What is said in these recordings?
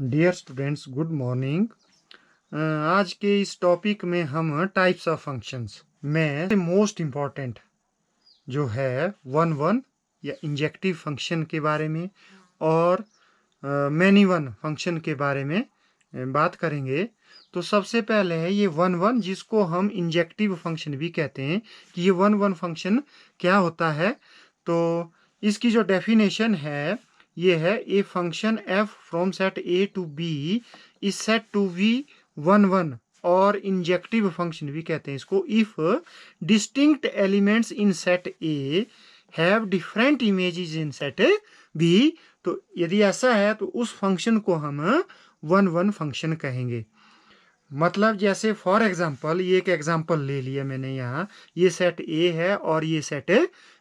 Dear students, good morning. आज के इस टॉपिक में हम टाइप्स ऑफ फंक्शंस में मोस्ट इम्पॉर्टेंट जो है वन वन या इंजेक्टिव फंक्शन के बारे में और मैनी वन फंक्शन के बारे में बात करेंगे। तो सबसे पहले है ये वन वन, जिसको हम इंजेक्टिव फंक्शन भी कहते हैं कि ये वन वन फंक्शन क्या होता है। तो इसकी जो डेफिनेशन है ये है a function f from set A to B is said to be one one, और इंजेक्टिव फंक्शन भी कहते हैं इसको if distinct elements in set A have different images in set B. तो यदि ऐसा है तो उस फंक्शन को हम वन वन फंक्शन कहेंगे। मतलब जैसे फॉर एग्जांपल, ये एक एग्जांपल ले लिया मैंने यहाँ, ये सेट ए है और ये सेट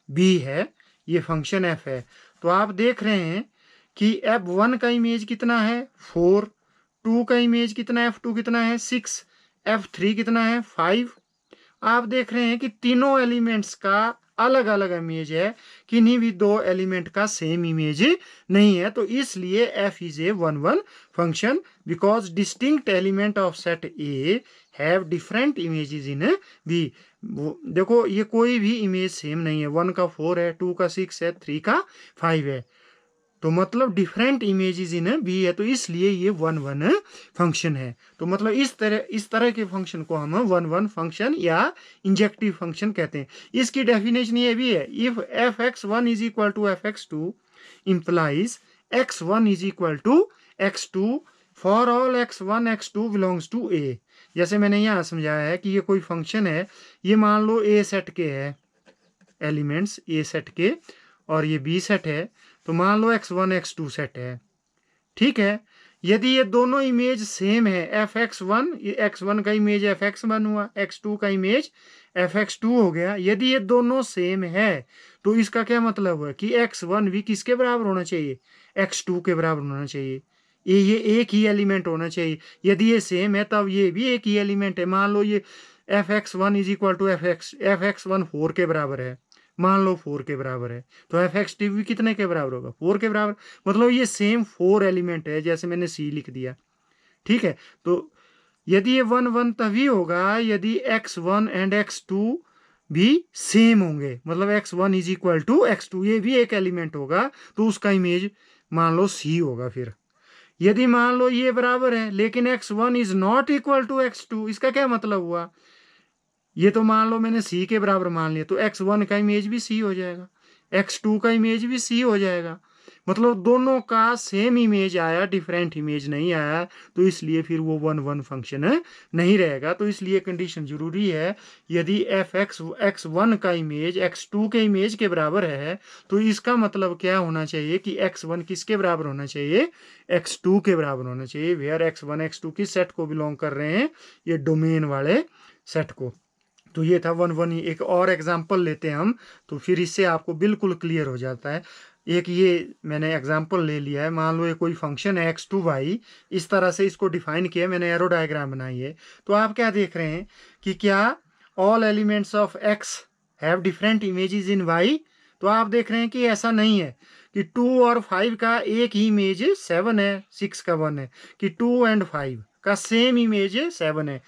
बी है, ये फंक्शन एफ है। तो आप देख रहे हैं कि एफ वन का इमेज कितना है 4, टू का इमेज कितना है F2 कितना है 6, F3 कितना है 5। आप देख रहे हैं कि तीनों एलिमेंट्स का अलग अलग इमेज है, किन्हीं भी दो एलिमेंट का सेम इमेज नहीं है। तो इसलिए f is a one one function because distinct element of set A have different images in B. देखो ये कोई भी इमेज सेम नहीं है, 1 का 4 है, 2 का 6 है, 3 का 5 है, तो मतलब डिफरेंट इमेजेस इन बी है, तो इसलिए ये वन वन फंक्शन है। तो मतलब इस तरह के फंक्शन को हम वन वन फंक्शन या इंजेक्टिव फंक्शन कहते हैं। इसकी डेफिनेशन ये भी है, if f x one is equal to f x two implies x one is equal to x two for all x one x two belongs to A. जैसे मैंने यहाँ समझाया है कि ये कोई फंक्शन है, ये मान लो ए सेट के है एलिमेंट्स, ए सेट के, और ये बी सेट है, तो मान लो x1 x2 सेट है, ठीक है। यदि ये दोनों इमेज सेम है, F x one, x one का इमेज एफ एक्स वन हुआ, एक्स टू का इमेज एफ एक्स टू हो गया, यदि ये दोनों सेम है तो इसका क्या मतलब हुआ कि एक्स वन भी किसके बराबर होना चाहिए, एक्स टू के बराबर होना चाहिए। ये एक ही एलिमेंट होना चाहिए। यदि ये सेम है तब ये भी एक ही एलिमेंट है। मान लो ये f x one is equal to f x one 4 के बराबर है, मान लो 4 के बराबर है, तो एफ एक्स टी भी कितने के बराबर होगा, 4 के बराबर। मतलब ये सेम 4 एलिमेंट है, जैसे मैंने सी लिख दिया, ठीक है। तो यदि ये वन वन तभी होगा यदि x one and x two भी सेम होंगे, मतलब x one is equal to x two, ये भी एक एलिमेंट होगा, तो उसका इमेज मान लो सी होगा। फिर यदि मान लो ये बराबर है लेकिन x one is not equal to x two, इसका क्या मतलब हुआ, ये तो मान लो मैंने सी के बराबर मान लिया, तो एक्स वन का इमेज भी सी हो जाएगा, एक्स टू का इमेज भी सी हो जाएगा। मतलब दोनों का सेम इमेज आया, डिफरेंट इमेज नहीं आया, तो इसलिए फिर वो वन वन फंक्शन नहीं रहेगा। तो इसलिए कंडीशन जरूरी है, यदि एफ एक्स एक्स वन का इमेज एक्स टू के इमेज के बराबर है तो इसका मतलब क्या होना चाहिए कि एक्स वन किसके बराबर होना चाहिए, एक्स टू के बराबर होना चाहिए। Where x one x two किस सेट को बिलोंग कर रहे हैं, ये डोमेन वाले सेट को। तो ये था वन वन। एक और एग्जाम्पल लेते हैं हम, तो फिर इससे आपको बिल्कुल क्लियर हो जाता है। एक ये मैंने एग्जाम्पल ले लिया है, मान लो ये कोई फंक्शन है एक्स टू वाई, इस तरह से इसको डिफाइन किया, मैंने एरो डायग्राम बनाई है। तो आप क्या देख रहे हैं कि क्या all elements of x have different images in y. तो आप देख रहे हैं कि ऐसा नहीं है कि 2 और 5 का एक ही इमेज 7 है, 6 का 1 है, कि 2 एंड 5 का सेम इमेज 7 है।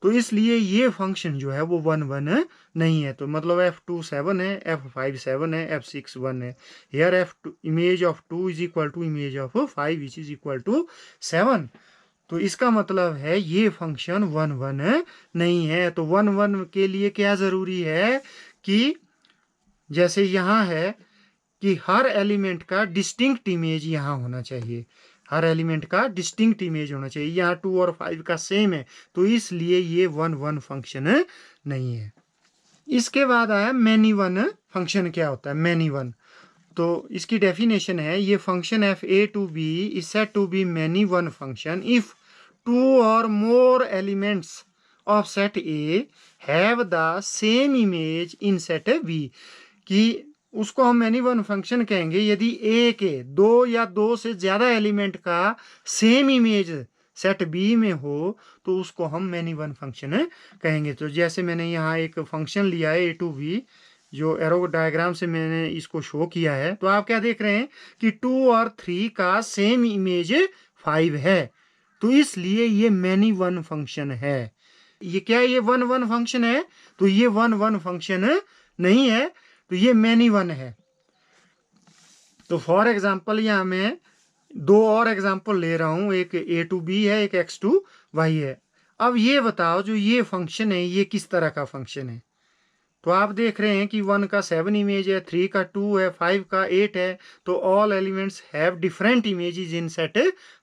तो इसलिए ये फंक्शन जो है वो वन वन नहीं है। तो मतलब f2 7 है, f5 7 है, f6 1 है। Here f2 image of 2 is equal to image of 5 which is equal to 7। तो इसका मतलब है ये फंक्शन वन वन नहीं है। तो वन वन के लिए क्या जरूरी है कि जैसे यहाँ है कि हर एलिमेंट का डिस्टिंक्ट इमेज यहाँ होना चाहिए, हर एलिमेंट का डिस्टिंक्ट इमेज होना चाहिए। यहाँ 2 और 5 का सेम है, तो इसलिए ये वन वन फंक्शन नहीं है। इसके बाद आया मैनी वन फंक्शन। क्या होता है मैनी वन, तो इसकी डेफिनेशन है, ये function f A to B is said to be many one function if 2 और more elements of set A have the same image in set B. कि उसको हम मैनी वन फंक्शन कहेंगे यदि ए के 2 या 2 से ज़्यादा एलिमेंट का सेम इमेज सेट बी में हो तो उसको हम मैनी वन फंक्शन कहेंगे। तो जैसे मैंने यहाँ एक फंक्शन लिया है ए टू बी, जो एरो डायग्राम से मैंने इसको शो किया है, तो आप क्या देख रहे हैं कि 2 और 3 का सेम इमेज 5 है, तो इसलिए ये मैनी वन फंक्शन है। ये क्या है? ये वन वन फंक्शन है, तो ये वन वन फंक्शन नहीं है, तो ये मैनी वन है। तो फॉर एग्जाम्पल यहाँ मैं दो और एग्जाम्पल ले रहा हूँ, एक a to b है, एक x to y है। अब ये बताओ जो ये फंक्शन है ये किस तरह का फंक्शन है? तो आप देख रहे हैं कि 1 का 7 इमेज है, 3 का 2 है, 5 का 8 है, तो all elements have different images in set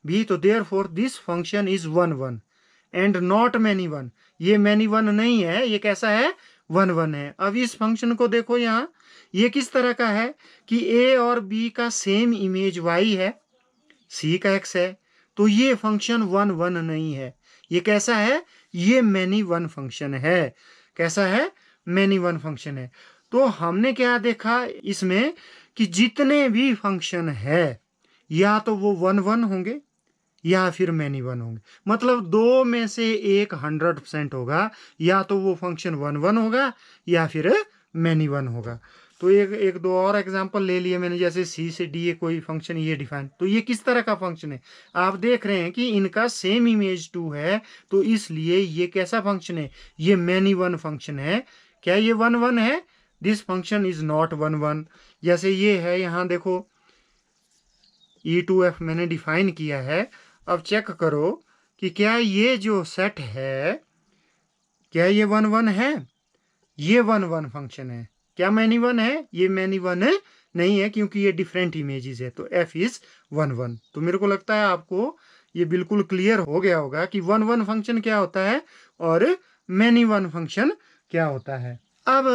भी, तो therefore this function is 1 1 and not many one. ये मैनी वन नहीं है, ये कैसा है? 1 1 है। अब इस फंक्शन को देखो यहाँ, ये किस तरह का है कि a और b का सेम इमेज y है, c का x है, तो ये फंक्शन 1 1 नहीं है। ये कैसा है? ये मैनी वन फंक्शन है। कैसा है? मैनी वन फंक्शन है। तो हमने क्या देखा इसमें कि जितने भी फंक्शन है या तो वो 1 1 होंगे या फिर मैनी वन होंगे, मतलब दो में से एक 100% होगा, या तो वो फंक्शन 1 1 होगा या फिर मैनी वन होगा। तो एक दो और एग्जांपल ले लिए मैंने, जैसे सी से डी कोई फंक्शन ये डिफाइन, तो ये किस तरह का फंक्शन है? आप देख रहे हैं कि इनका सेम इमेज 2 है, तो इसलिए ये कैसा फंक्शन है? ये मैनी वन फंक्शन है। क्या ये 1 1 है? This function is not 1 1। जैसे ये है, यहाँ देखो E2F मैंने डिफाइन किया है। अब चेक करो कि क्या ये जो सेट है, क्या ये 1 1 है? ये 1 1 फंक्शन है। क्या मैनी वन है? ये मैनी वन नहीं है, क्योंकि ये डिफरेंट इमेजेस है, तो f इज 1 1। तो मेरे को लगता है आपको ये बिल्कुल क्लियर हो गया होगा कि 1 1 फंक्शन क्या होता है और मैनी वन फंक्शन क्या होता है। अब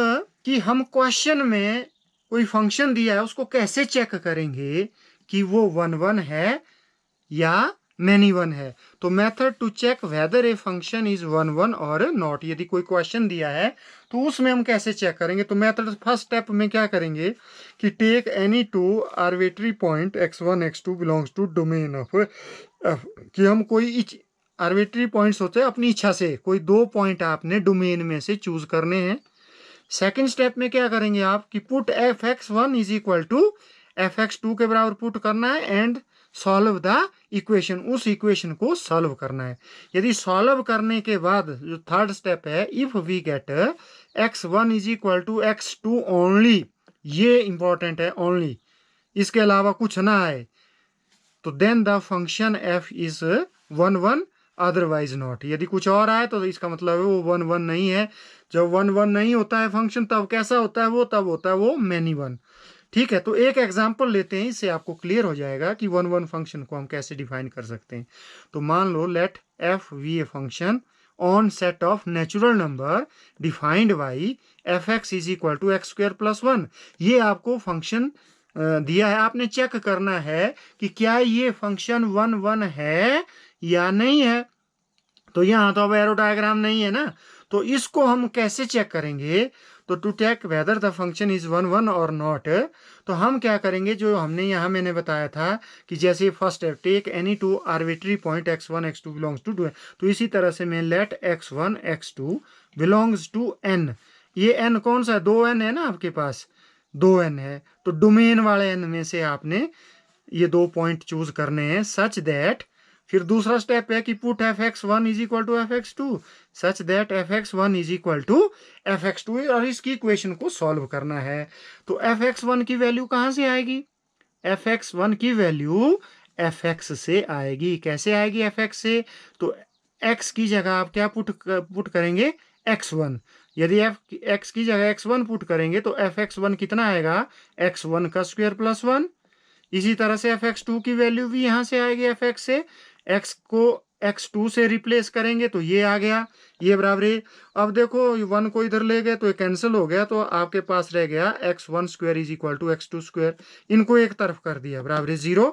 कि हम क्वेश्चन में कोई फंक्शन दिया है उसको कैसे चेक करेंगे कि वो 1 1 है या मैनी वन है? तो method to check whether a function is 1 1 और नॉट। यदि कोई क्वेश्चन दिया है तो उसमें हम कैसे चेक करेंगे? तो मेथड फर्स्ट स्टेप में क्या करेंगे कि take any two arbitrary point x1 x2 belongs to domain of f, कि हम कोई आर्बिट्री पॉइंट्स होते हैं, अपनी इच्छा से कोई दो पॉइंट आपने डोमेन में से चूज करने हैं। सेकेंड स्टेप में क्या करेंगे आप कि put f(x1) is equal to f(x2) के बराबर पुट करना है एंड सॉल्व द इक्वेशन, उस इक्वेशन को सॉल्व करना है। यदि सॉल्व करने के बाद जो थर्ड स्टेप है, if we get x1 is equal to x2 only, ये इंपॉर्टेंट है, ओनली, इसके अलावा कुछ ना आए, तो then the function f is 1 1 otherwise not. यदि कुछ और आए तो इसका मतलब है वो 1 1 नहीं है। जब 1 1 नहीं होता है फंक्शन, तब कैसा होता है वो? तब होता है वो मैनी वन। ठीक है, तो एक एग्जांपल लेते हैं, इससे आपको क्लियर हो जाएगा कि 1 1 फंक्शन को हम कैसे डिफाइन कर सकते हैं। तो मान लो let f be a function on set of natural number defined by f(x) is equal to x square plus 1। ये आपको फंक्शन दिया है, आपने चेक करना है कि क्या ये फंक्शन 1 1 है या नहीं है। तो यहाँ तो अब एरो डायग्राम नहीं है ना, तो इसको हम कैसे चेक करेंगे? तो to check whether the function is 1 1 और नॉट, तो हम क्या करेंगे, जो हमने यहाँ मैंने बताया था कि जैसे first step take any two arbitrary point x1 x2 belongs to 2, तो इसी तरह से मैं let x1 x2 belongs to n। ये n कौन सा है? 2n है ना आपके पास, 2n है, तो डोमेन वाले n में से आपने ये दो पॉइंट चूज करने हैं सच दैट, फिर दूसरा स्टेप है कि put f(x1) is equal to f(x2) such that f(x1) is equal to f(x2), और इसकी इक्वेशन को सॉल्व करना है। तो f(x1) की वैल्यू कहाँ से आएगी? f(x1) की वैल्यू f(x) से आएगी। कैसे आएगी f(x) से? तो x की जगह आप क्या पुट करेंगे? x1। यदि x की जगह x1 पुट करेंगे तो f(x1) कितना आएगा? x1 का स्क्वायर प्लस 1। इसी तरह से f(x2) की वैल्यू भी यहाँ से आएगी f(x) से, x को x2 से रिप्लेस करेंगे तो ये आ गया, ये बराबर है। अब देखो 1 को इधर ले गए तो ये कैंसिल हो गया, तो आपके पास रह गया x1 square is equal to x2 square. इनको एक तरफ कर दिया, बराबर है 0।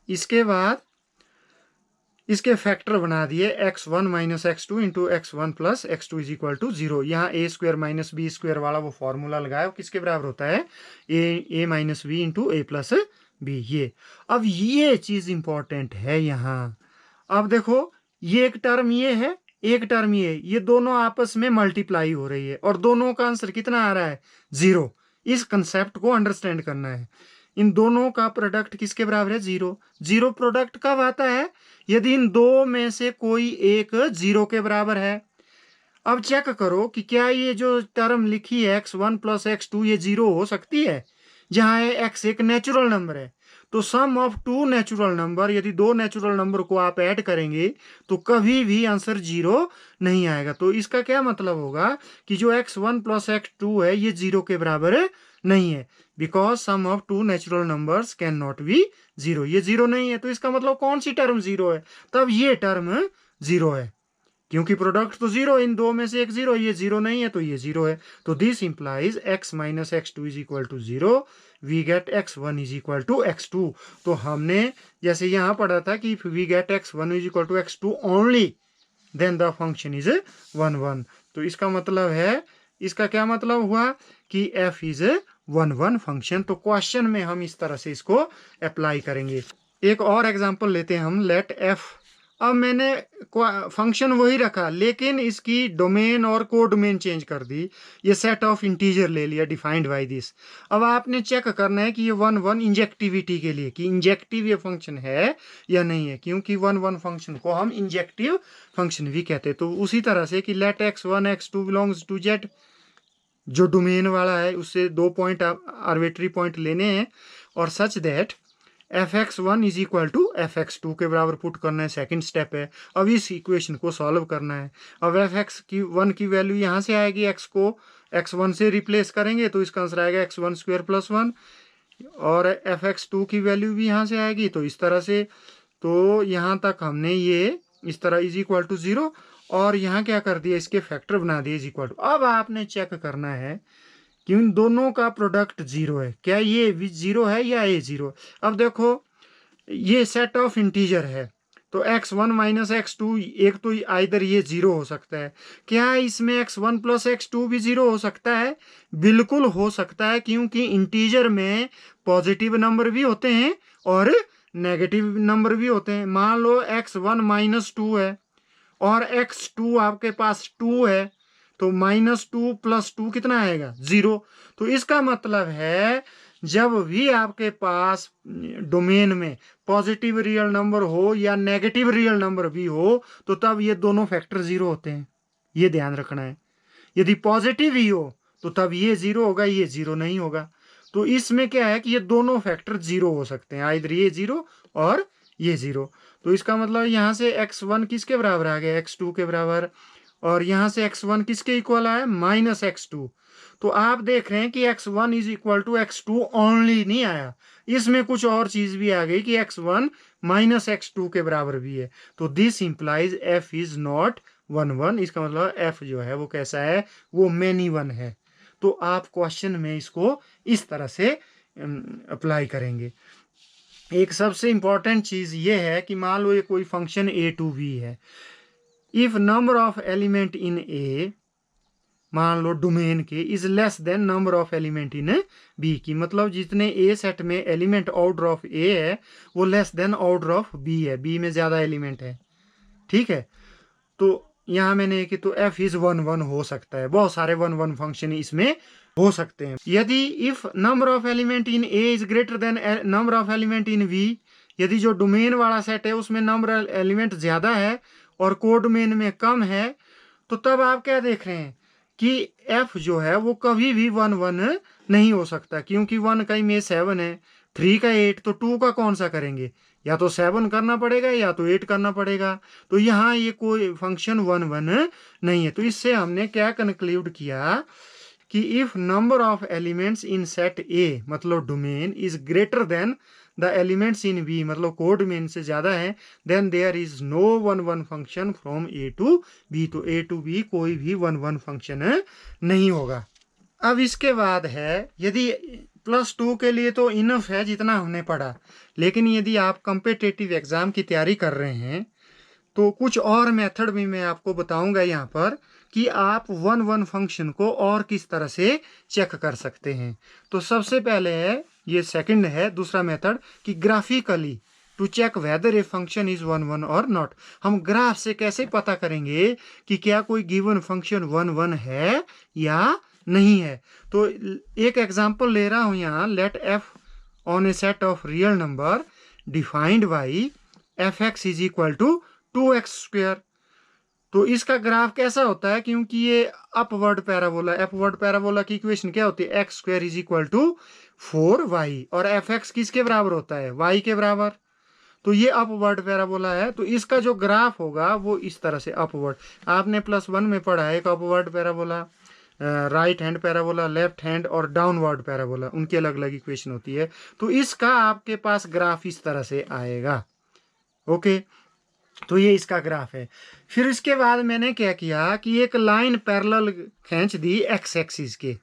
इसके बाद इसके फैक्टर बना दिए x1 minus x2 into x1 plus x2 is equal to 0। यहाँ a square minus B square वाला वो फॉर्मूला लगाया, किसके बराबर होता है? a minus B into A plus B. ये अब ये चीज इंपॉर्टेंट है यहाँ। अब देखो ये एक टर्म ये है, एक टर्म ये दोनों आपस में मल्टीप्लाई हो रही है और दोनों का आंसर कितना आ रहा है? 0। इस कंसेप्ट को अंडरस्टैंड करना है। इन दोनों का प्रोडक्ट किसके बराबर है? 0। 0 प्रोडक्ट कब आता है? यदि इन दो में से कोई एक 0 के बराबर है। अब चेक करो कि क्या ये जो टर्म लिखी है x1 प्लस x2 ये 0 हो सकती है, जहां x एक नेचुरल नंबर है। तो सम ऑफ टू नेचुरल नंबर, यदि दो नेचुरल नंबर को आप ऐड करेंगे तो कभी भी आंसर 0 नहीं आएगा। तो इसका क्या मतलब होगा कि जो x1 प्लस x2 है ये 0 के बराबर नहीं है, because sum of two natural numbers can not be 0। ये 0 नहीं है, तो इसका मतलब कौन सी टर्म 0 है? तब ये टर्म 0 है, क्योंकि प्रोडक्ट तो 0, इन दो में से एक 0, ये 0 नहीं है तो ये 0 है। तो this implies x minus x2 is equal to 0, we get x1 is equal to x2। तो हमने जैसे यहाँ पढ़ा था कि we get x1 is equal to x2 only then the function is 1 1। तो इसका मतलब है, इसका क्या मतलब हुआ कि f इज 1 1 फंक्शन। तो क्वेश्चन में हम इस तरह से इसको अप्लाई करेंगे। एक और एग्जांपल लेते हैं हम, लेट f। अब मैंने फंक्शन वही रखा, लेकिन इसकी डोमेन और को डोमेन चेंज कर दी। ये सेट ऑफ इंटीजर ले लिया डिफाइंड बाय दिस। अब आपने चेक करना है कि ये 1 1 इंजेक्टिविटी के लिए कि इंजेक्टिव ये फंक्शन है या नहीं है, क्योंकि 1 1 फंक्शन को हम इंजेक्टिव फंक्शन भी कहते हैं। तो उसी तरह से कि let x1 x2 belongs to z, जो डोमेन वाला है उससे 2 पॉइंट आर्बिट्री पॉइंट लेने हैं, और such that fx1 is equal to fx2 के बराबर पुट करना है, सेकंड स्टेप है। अब इस इक्वेशन को सॉल्व करना है। अब fx1 की वैल्यू यहाँ से आएगी, x को x1 से रिप्लेस करेंगे तो इसका आंसर आएगा x1 स्क्वायर प्लस 1, और fx2 की वैल्यू भी यहाँ से आएगी। तो इस तरह से, तो यहाँ तक हमने ये इस तरह इज इक्वल टू 0, और यहाँ क्या कर दिया, इसके फैक्टर बना दिए इज इक्वल टू। अब आपने चेक करना है कि उन दोनों का प्रोडक्ट 0 है, क्या ये 0 है या ये 0। अब देखो ये सेट ऑफ इंटीजर है, तो x1 माइनस x2, एक तो आइदर ये 0 हो सकता है। क्या इसमें x1 प्लस x2 भी 0 हो सकता है? बिल्कुल हो सकता है, क्योंकि इंटीजर में पॉजिटिव नंबर भी होते हैं और नेगेटिव नंबर भी होते हैं। मान लो x1 माइनस 2 है और x2 आपके पास 2 है, तो -2 + 2 कितना आएगा? 0। तो इसका मतलब है जब भी आपके पास डोमेन में पॉजिटिव रियल नंबर हो या नेगेटिव रियल नंबर भी हो, तो तब ये दोनों फैक्टर 0 होते हैं, ये ध्यान रखना है। यदि पॉजिटिव ही हो तो तब ये 0 होगा, ये 0 नहीं होगा। तो इसमें क्या है कि ये दोनों फैक्टर 0 हो सकते हैं, आइदर ये 0 और ये 0। तो इसका मतलब यहाँ से x1 किसके बराबर आ गया? x2 के बराबर। और यहाँ से x1 किसके इक्वल आया? -x2। तो आप देख रहे हैं कि x1 is equal to x2 only नहीं आया, इसमें कुछ और चीज भी आ गई कि x1 -x2 के बराबर भी है। तो this implies f is not 1 1। इसका मतलब f जो है वो कैसा है? वो मेनी वन है। तो आप क्वेश्चन में इसको इस तरह से अप्लाई करेंगे। एक सबसे इंपॉर्टेंट चीज ये है कि मान लो ये कोई फंक्शन a to b है, if number of element in A, मान लो डोमेन के, is less than number of element in B की, मतलब जितने ए सेट में एलिमेंट ऑर्डर ऑफ ए है वो less than order of B है, बी में ज्यादा एलिमेंट है, ठीक है। तो यहाँ मैंने कि तो एफ इज 1 1 हो सकता है, बहुत सारे 1 1 फंक्शन इसमें हो सकते हैं। यदि if number of element in A is greater than number of element in B, यदि जो डोमेन वाला सेट है उसमें नंबर एलिमेंट ज्यादा है और कोड डोमेन में कम है, तो तब आप क्या देख रहे हैं कि f जो है वो कभी भी 1 1 नहीं हो सकता, क्योंकि 1 का इमेज 7 है, 3 का 8, तो 2 का कौन सा करेंगे? या तो 7 करना पड़ेगा या तो 8 करना पड़ेगा। तो यहाँ ये कोई फंक्शन 1 1 नहीं है। तो इससे हमने क्या कंक्लूड किया कि if number of elements in set A, मतलब domain, is greater than the elements in B, मतलब कोड में इनसे ज्यादा है, then there is no 1 1 function from A to B. तो ए टू बी कोई भी 1 1 फंक्शन नहीं होगा। अब इसके बाद है, यदि +2 के लिए तो इनफ है जितना हमने पढ़ा, लेकिन यदि आप कॉम्पिटिटिव एग्जाम की तैयारी कर रहे हैं तो कुछ और मेथड भी मैं आपको बताऊंगा यहाँ पर कि आप 1 1 फंक्शन को और किस तरह से चेक कर सकते हैं। तो सबसे पहले है, ये सेकंड है दूसरा मेथड, कि graphically to check whether a function is 1 1 और नॉट। हम ग्राफ से कैसे पता करेंगे कि क्या कोई गिवन फंक्शन 1 1 है या नहीं है। तो एक एग्जांपल ले रहा हूं यहाँ, let f on a set of real number defined by f x is equal to 2x²। तो इसका ग्राफ कैसा होता है, क्योंकि ये अपवर्ड पैराबोला की इक्वेशन क्या होती है, x² is equal to 4y, और एफ एक्स किसके बराबर होता है, y के बराबर। तो ये अपवर्ड पैराबोला है, तो इसका जो ग्राफ होगा वो इस तरह से अपवर्ड, आपने +1 में पढ़ा है एक upward parabola, right hand parabola, left hand और डाउनवर्ड पैराबोला, उनकी अलग अलग इक्वेशन होती है। तो इसका आपके पास ग्राफ इस तरह से आएगा। ओके, तो ये इसका ग्राफ है। फिर इसके बाद मैंने क्या किया कि एक लाइन पैरेलल खींच दी एक्स एक्सिस के,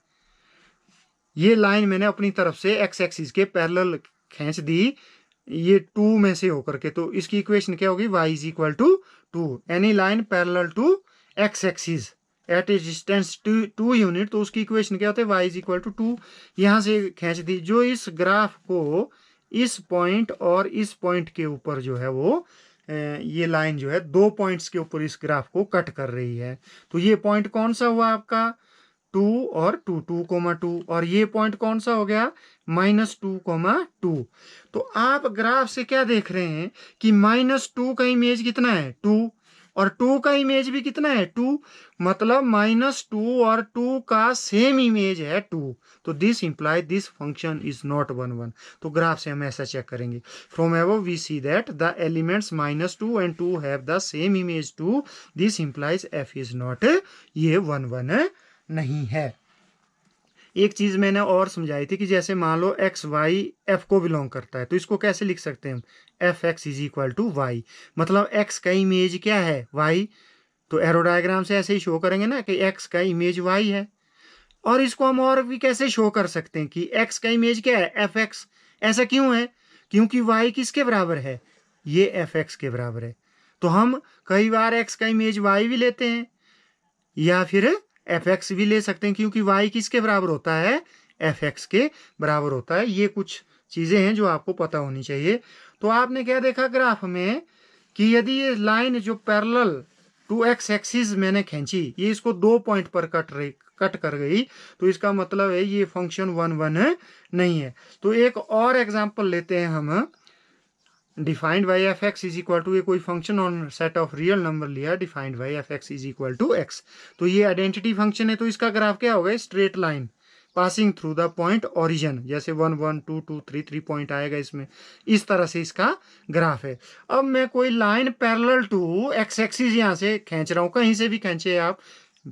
ये लाइन मैंने अपनी तरफ से एक्स एक्सिस के पैरेलल खींच दी, ये 2 में से होकर के। तो इसकी इक्वेशन क्या होगी, y is equal to 2, any line parallel to x axis at a distance 2 unit. तो उसकी इक्वेशन क्या होता है, y इज इक्वल टू 2, यहाँ से खींच दी। जो इस ग्राफ को इस पॉइंट और इस पॉइंट के ऊपर जो है वो ये लाइन जो है 2 पॉइंट्स के ऊपर इस ग्राफ को कट कर रही है। तो ये पॉइंट कौन सा हुआ आपका, 2 और 2, 2,2, और ये पॉइंट कौन सा हो गया, -2,2। तो आप ग्राफ से क्या देख रहे हैं कि -2 का इमेज कितना है, 2, और 2 का इमेज भी कितना है, 2, मतलब -2 और 2 का सेम इमेज है 2। तो this implies this function is not 1 1। तो ग्राफ से हम ऐसा चेक करेंगे, from above we see that the elements -2 and 2 have the same image 2, this implies f is not, ये 1 1 नहीं है। एक चीज मैंने और समझाई थी कि जैसे मान लो एक्स वाई एफ को बिलोंग करता है, तो इसको कैसे लिख सकते हैं हम, f x is equal to y, मतलब एक्स का इमेज क्या है, वाई। तो एरो डायग्राम से ऐसे ही शो करेंगे ना कि एक्स का इमेज वाई है। और इसको हम और भी कैसे शो कर सकते हैं कि एक्स का इमेज क्या है, एफ एक्स। ऐसा क्यों है, क्योंकि वाई किसके बराबर है, ये एफ एक्स के बराबर है। तो हम कई बार एक्स का इमेज वाई भी लेते हैं या फिर एफ एक्स भी ले सकते हैं, क्योंकि वाई किसके बराबर होता है, एफ एक्स के बराबर होता है। ये कुछ चीज़ें हैं जो आपको पता होनी चाहिए। तो आपने क्या देखा ग्राफ में कि यदि ये लाइन जो पैरेलल टू एक्स एक्सिस मैंने खींची, ये इसको 2 पॉइंट पर कट कर गई, तो इसका मतलब है ये फंक्शन 1 1 नहीं है। तो एक और एग्जाम्पल लेते हैं हम, defined by f x is equal to, ये कोई function on set of real number लिया, defined by f x is equal to x. तो ये आइडेंटिटी फंक्शन है, तो इसका ग्राफ क्या होगा, straight line passing through the point origin, जैसे 1 1 2 2 3 3 पॉइंट आएगा इसमें, इस तरह से इसका ग्राफ है। अब मैं कोई line parallel to x axis यहाँ से खींच रहा हूँ, कहीं से भी खींचे आप,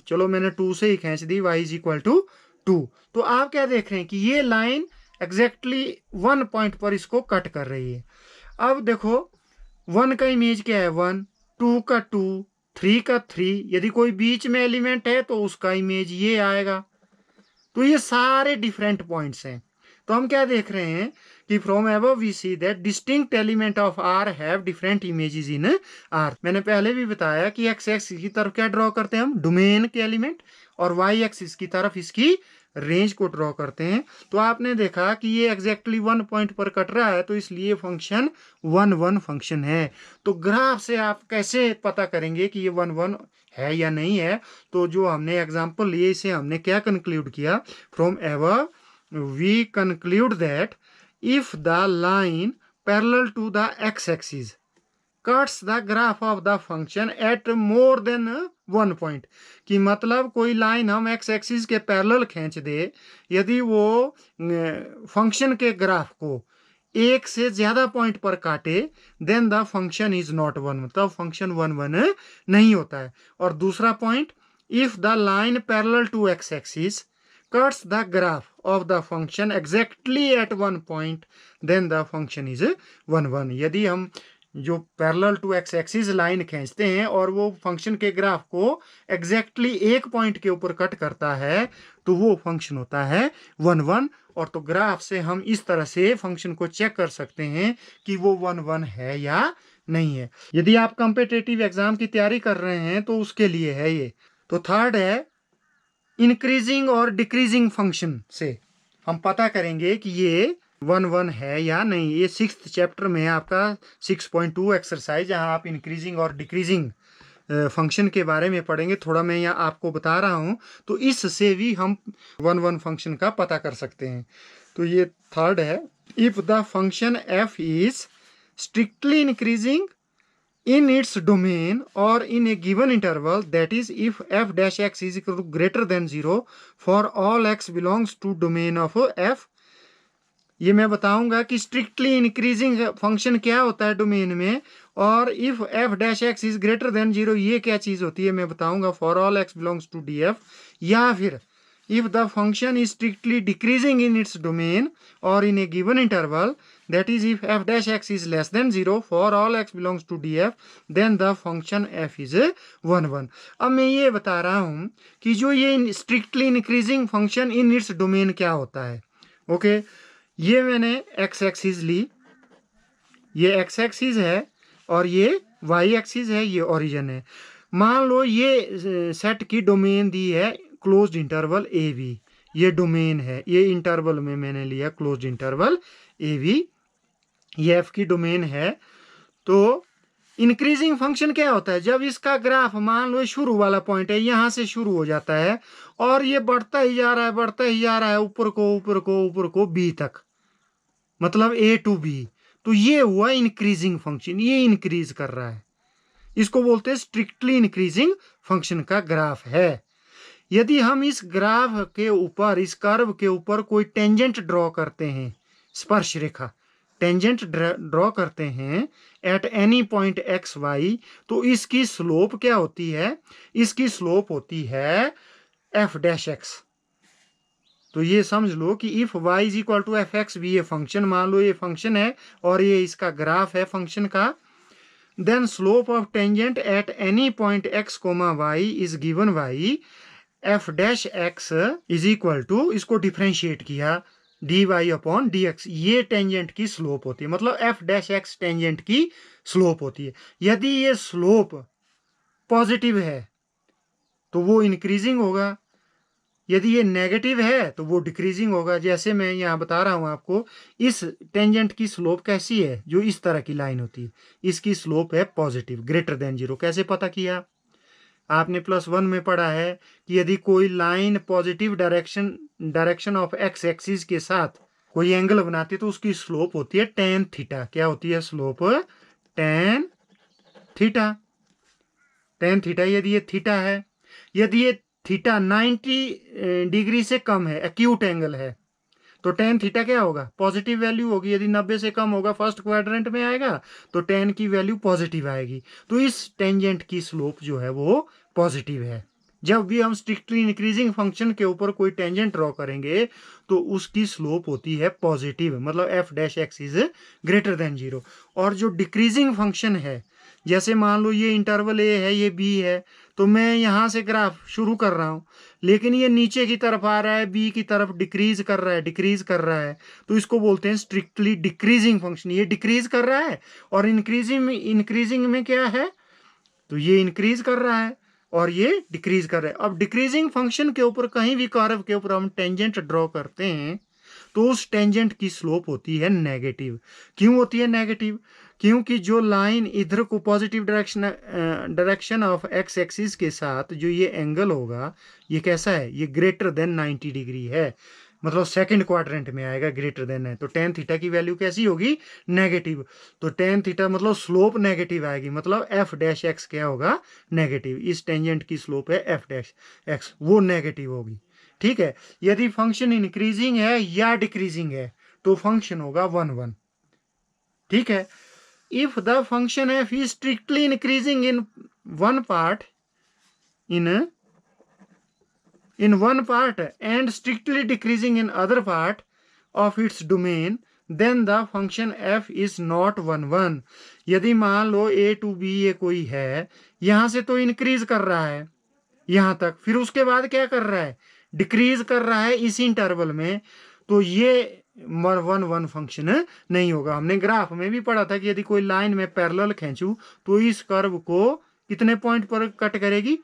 चलो मैंने 2 से ही खींच दी, y इज इक्वल टू 2। तो आप क्या देख रहे हैं कि ये लाइन एग्जैक्टली 1 पॉइंट पर इसको कट कर रही है। अब देखो 1 का इमेज क्या है, 1, 2 का 2, 3 का 3, यदि कोई बीच में एलिमेंट है तो उसका इमेज ये आएगा। तो ये सारे डिफरेंट पॉइंट्स हैं। तो हम क्या देख रहे हैं कि from above we see that distinct element of R have different images in R. मैंने पहले भी बताया कि एक्स एक्सिस की तरफ क्या ड्रॉ करते हैं हम, डोमेन के एलिमेंट, और वाई एक्सिस की तरफ इसकी रेंज को ड्रॉ करते हैं। तो आपने देखा कि ये एग्जैक्टली 1 पॉइंट पर कट रहा है, तो इसलिए फंक्शन 1 1 फंक्शन है। तो ग्राफ से आप कैसे पता करेंगे कि ये 1 1 है या नहीं है। तो जो हमने एग्जांपल लिए, इसे हमने क्या कंक्लूड किया, from above we conclude that if the line parallel to the x axis cuts the graph of the function at more than 1 point, कि मतलब कोई लाइन हम एक्स एक्सिस के पैरेलल खींच दे, यदि वो फंक्शन के ग्राफ को एक से ज्यादा पॉइंट पर काटे, then the function is not 1, मतलब फंक्शन 1 1 नहीं होता है। और दूसरा point, if the line parallel to x axis cuts the graph of the function exactly at 1 point, then the function is 1 1। यदि हम जो parallel to x axis line खींचते हैं और वो फंक्शन के ग्राफ को एग्जैक्टली 1 पॉइंट के ऊपर कट करता है, तो वो फंक्शन होता है 1 1। और तो ग्राफ से हम इस तरह से फंक्शन को चेक कर सकते हैं कि वो 1 1 है या नहीं है। यदि आप कॉम्पिटिटिव एग्जाम की तैयारी कर रहे हैं तो उसके लिए है ये। तो थर्ड है, इंक्रीजिंग और डिक्रीजिंग फंक्शन से हम पता करेंगे कि ये 1 1 है या नहीं। ये 6th चैप्टर में है आपका 6.2 एक्सरसाइज, जहां आप इंक्रीजिंग और डिक्रीजिंग फंक्शन के बारे में पढ़ेंगे। थोड़ा मैं यहाँ आपको बता रहा हूँ, तो इससे भी हम 1 1 फंक्शन का पता कर सकते हैं। तो ये थर्ड है, if the function f is strictly increasing in its domain or in a given interval, that is if f dash x is equal to greater than 0 for all x belongs to domain of f। ये मैं बताऊंगा कि strictly increasing function क्या होता है domain में, और if f dash x is greater than 0 ये क्या चीज होती है मैं बताऊंगा for all x belongs to D f. या फिर if the function is strictly decreasing in its domain or in a given interval, that is if f dash x is less than 0 for all x belongs to df, then the function f is 1 1। अब मैं ये बता रहा हूं कि जो ये strictly increasing function in its domain क्या होता है। ओके ये मैंने x एक्सिस ली, ये x एक्सिस है और ये y एक्सिस है, ये ओरिजिन है। मान लो ये सेट की डोमेन दी है क्लोज्ड इंटरवल ए बी, ये डोमेन है, ये इंटरवल में मैंने लिया क्लोज्ड इंटरवल ए बी, ये एफ की डोमेन है। तो इंक्रीजिंग फंक्शन क्या होता है, जब इसका ग्राफ मान लो शुरू वाला पॉइंट है यहां से शुरू हो जाता है और ये बढ़ता ही जा रहा है बढ़ता ही जा रहा है ऊपर को ऊपर को ऊपर को बी तक, मतलब ए टू बी, तो ये हुआ इंक्रीजिंग फंक्शन, ये इंक्रीज कर रहा है, इसको बोलते हैं स्ट्रिक्टली इंक्रीजिंग फंक्शन का ग्राफ है। यदि हम इस ग्राफ के ऊपर, इस कर्व के ऊपर कोई टेंजेंट ड्रॉ करते हैं, स्पर्श रेखा टेंजेंट ड्रॉ करते हैं at any point x y, तो इसकी स्लोप क्या होती है, इसकी स्लोप होती है एफ डैश एक्स। तो ये समझ लो कि if y is equal to f x भी ये फंक्शन, मान लो ये फंक्शन है और ये इसका ग्राफ है फंक्शन का, then slope of tangent at any point x, y is given y f dash x is equal to, इसको डिफ्रेंशिएट किया d y upon d x, ये टेंजेंट की स्लोप होती है, मतलब एफ डैश एक्स टेंजेंट की slope होती है। यदि ये स्लोप पॉजिटिव है तो वो इंक्रीजिंग होगा, यदि ये नेगेटिव है तो वो डिक्रीजिंग होगा। जैसे मैं यहाँ बता रहा हूँ आपको, इस टेंजेंट की स्लोप कैसी है, जो इस तरह की लाइन होती है इसकी स्लोप है पॉजिटिव ग्रेटर देन 0। कैसे पता किया, आपने +1 में पढ़ा है कि यदि कोई line positive direction of x axis के साथ कोई एंगल बनाती है तो उसकी स्लोप होती है tan थीटा। क्या होती है slope, tan theta, tan theta. यदि ये थीटा है, यदि ये थीटा 90 डिग्री से कम है, एक्यूट एंगल है, तो tan थीटा क्या होगा, पॉजिटिव वैल्यू होगी। यदि 90 से कम होगा, फर्स्ट क्वाड्रेंट में आएगा, तो tan की वैल्यू पॉजिटिव आएगी। तो इस टेंजेंट की स्लोप जो है वो पॉजिटिव है। जब भी हम स्ट्रिक्टली इंक्रीजिंग फंक्शन के ऊपर कोई टेंजेंट ड्रॉ करेंगे तो उसकी स्लोप होती है पॉजिटिव, मतलब f dash x is greater than 0। और जो डिक्रीजिंग फंक्शन है, जैसे मान लो ये इंटरवल ए है, ये बी है, तो मैं यहाँ से ग्राफ शुरू कर रहा हूँ लेकिन ये नीचे की तरफ आ रहा है, बी की तरफ डिक्रीज कर रहा है, डिक्रीज कर रहा है, तो इसको बोलते हैं स्ट्रिक्टली डिक्रीजिंग फंक्शन। ये डिक्रीज कर रहा है और इंक्रीजिंग में क्या है, तो ये इंक्रीज कर रहा है और ये डिक्रीज कर रहा है। अब डिक्रीजिंग फंक्शन के ऊपर कहीं भी कर्व के ऊपर हम टेंजेंट ड्रॉ करते हैं तो उस टेंजेंट की स्लोप होती है नेगेटिव। क्यों होती है नेगेटिव, क्योंकि जो लाइन इधर को positive direction of x axis के साथ जो ये एंगल होगा, ये कैसा है, ये ग्रेटर देन 90 डिग्री है, मतलब सेकंड क्वाड्रेंट में आएगा, ग्रेटर देन है, तो tan थीटा की वैल्यू कैसी होगी, नेगेटिव। तो tan थीटा मतलब स्लोप नेगेटिव आएगी, मतलब एफ डैश एक्स क्या होगा, नेगेटिव। इस टेंजेंट की स्लोप है एफ डैश एक्स, वो नेगेटिव होगी। ठीक है, यदि फंक्शन इंक्रीजिंग है या डिक्रीजिंग है तो फंक्शन होगा 1 1। ठीक है, if the function f is strictly increasing in one part in one part and strictly decreasing in other part of its domain, then the function f is not 1 1। यदि मान लो a to b ये कोई है, यहां से तो increase कर रहा है यहां तक, फिर उसके बाद क्या कर रहा है, डिक्रीज कर रहा है इस इंटरवल में, तो ये 1 1 फंक्शन नहीं होगा। हमने ग्राफ में भी पढ़ा था कि यदि कोई लाइन में पैरेलल खींचूं तो इस कर्व को कितने पॉइंट पर कट करेगी,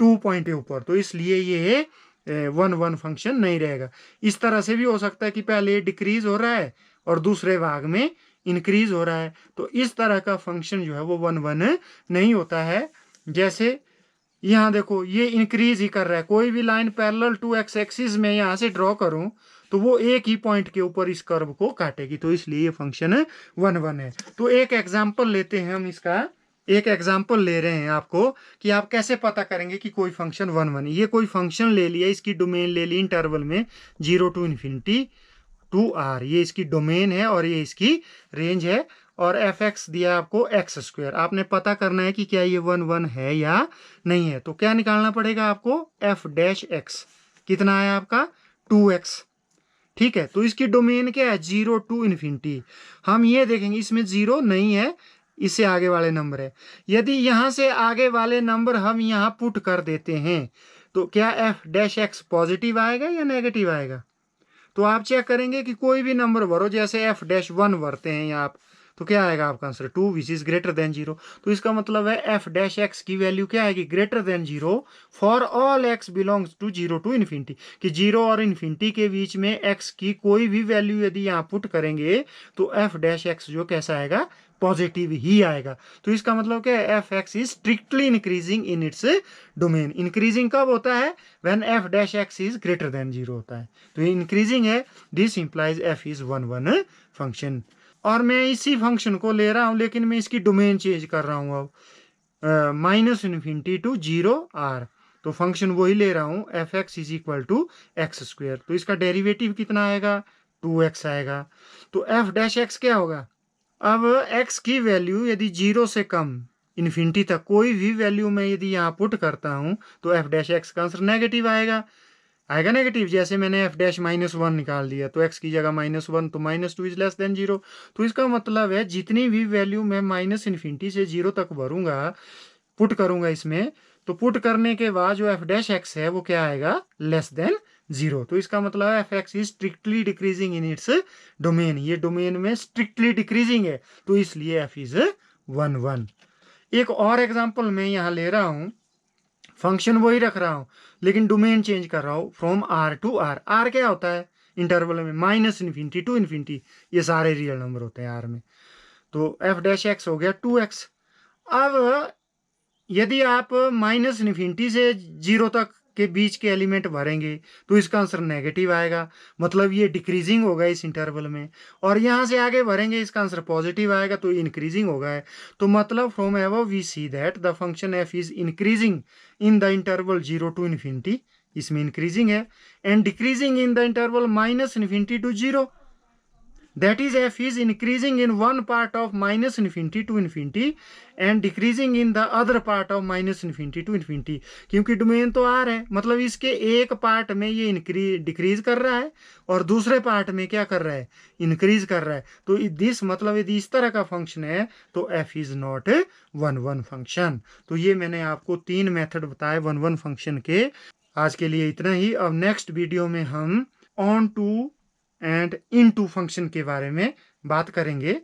2 पॉइंट के ऊपर, तो इसलिए ये 1 1 फंक्शन नहीं रहेगा। इस तरह से भी हो सकता है कि पहले डिक्रीज हो रहा है और दूसरे भाग में इंक्रीज हो रहा है, तो इस तरह का फंक्शन जो है वो 1 1 नहीं होता है। जैसे यहाँ देखो ये इंक्रीज ही कर रहा है, कोई भी line parallel to x axis में यहाँ से ड्रॉ करूँ तो वो एक ही पॉइंट के ऊपर इस कर्व को काटेगी, तो इसलिए ये फंक्शन 1 1 है। तो एक एग्जाम्पल लेते हैं हम इसका, एक एग्जाम्पल ले रहे हैं आपको कि आप कैसे पता करेंगे कि कोई फंक्शन 1 1। ये कोई फंक्शन ले लिया, इसकी डोमेन ले ली इंटरवल में 0 to ∞ टू आर, ये इसकी डोमेन है और ये इसकी रेंज है, और एफ एक्स दिया आपको एक्स स्क्वायर। आपने पता करना है कि क्या ये 1 1 है या नहीं है। तो क्या निकालना पड़ेगा आपको, एफ डैश एक्स कितना है आपका 2x। ठीक है, तो इसकी डोमेन क्या है 0 to ∞। हम ये देखेंगे इसमें 0 नहीं है, इससे आगे वाले नंबर है। यदि यहां से आगे वाले नंबर हम यहां पुट कर देते हैं तो क्या एफ डैश एक्स पॉजिटिव आएगा या नेगेटिव आएगा। तो आप चेक करेंगे कि कोई भी नंबर भरो, जैसे एफ डैश 1 भरते हैं यहाँ आप, तो क्या आएगा आपका answer 2 which is greater than 0। तो इसका मतलब है एफ डैश एक्स की वैल्यू क्या आएगी, greater than 0 for all x belongs to 0 to ∞। कि 0 और ∞ के बीच में एक्स की कोई भी वैल्यू यदि यहाँ पुट करेंगे तो एफ डैश एक्स जो कैसा आएगा, पॉजिटिव ही आएगा। तो इसका मतलब क्या है, F x is strictly increasing in its domain. Increasing कब होता है, when F dash x is greater than 0 होता है। तो ये इंक्रीजिंग है, this implies F is 1 1 function. और मैं इसी फंक्शन को ले रहा हूं लेकिन मैं इसकी डोमेन चेंज कर रहा हूं अब, -∞ to 0 आर। तो फंक्शन वही ले रहा हूं, f x is equal to x square. तो इसका डेरिवेटिव कितना आएगा, 2x आएगा। तो एफ डैश एक्स क्या होगा, अब x की वैल्यू यदि 0 से कम ∞ तक कोई भी वैल्यू मैं यदि यहाँ पुट करता हूँ तो एफ डैश एक्स का आंसर नेगेटिव आएगा, आएगा नेगेटिव। जैसे मैंने एफ डैश -1 निकाल दिया तो x की जगह -1, तो -2 इज लेस देन 0। तो इसका मतलब है जितनी भी वैल्यू मैं -∞ से 0 तक भरूंगा, पुट करूंगा इसमें, तो पुट करने के बाद जो एफ डैश एक्स है वो क्या आएगा, लेस देन 0। तो इसका मतलब है F x is strictly decreasing in its domain. ये डोमेन में स्ट्रिक्टली डिक्रीजिंग है, तो इसलिए एफ इज 1 1। एक और एग्जांपल मैं यहाँ ले रहा हूँ, फंक्शन वही रख रहा हूँ लेकिन डोमेन चेंज कर रहा हूँ from R to R. R क्या होता है इंटरवल में, -∞ to ∞। ये सारे रियल नंबर होते हैं आर में। तो एफ डैश एक्स हो गया 2x। अब यदि आप -∞ से 0 तक के बीच के एलिमेंट भरेंगे तो इसका आंसर नेगेटिव आएगा, मतलब ये डिक्रीजिंग होगा इस इंटरवल में। और यहाँ से आगे भरेंगे इसका आंसर पॉजिटिव आएगा, तो इंक्रीजिंग होगा है। तो मतलब from above we see that the function f is increasing in the interval 0 to ∞, इसमें इंक्रीजिंग है, and decreasing in the interval -∞ to 0, that is f is increasing in one part of -∞ to ∞ and decreasing in the other part of -∞ to ∞। क्योंकि domain तो are है, मतलब इसके एक part में ये डिक्रीज कर रहा है और दूसरे पार्ट में क्या कर रहा है, इंक्रीज कर रहा है। तो दिस मतलब यदि इस तरह का फंक्शन है तो f इज नॉट 1 1 फंक्शन। तो ये मैंने आपको 3 मेथड बताए 1 1 फंक्शन के। आज के लिए इतना ही। अब नेक्स्ट वीडियो में हम onto and into function के बारे में बात करेंगे।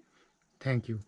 Thank you.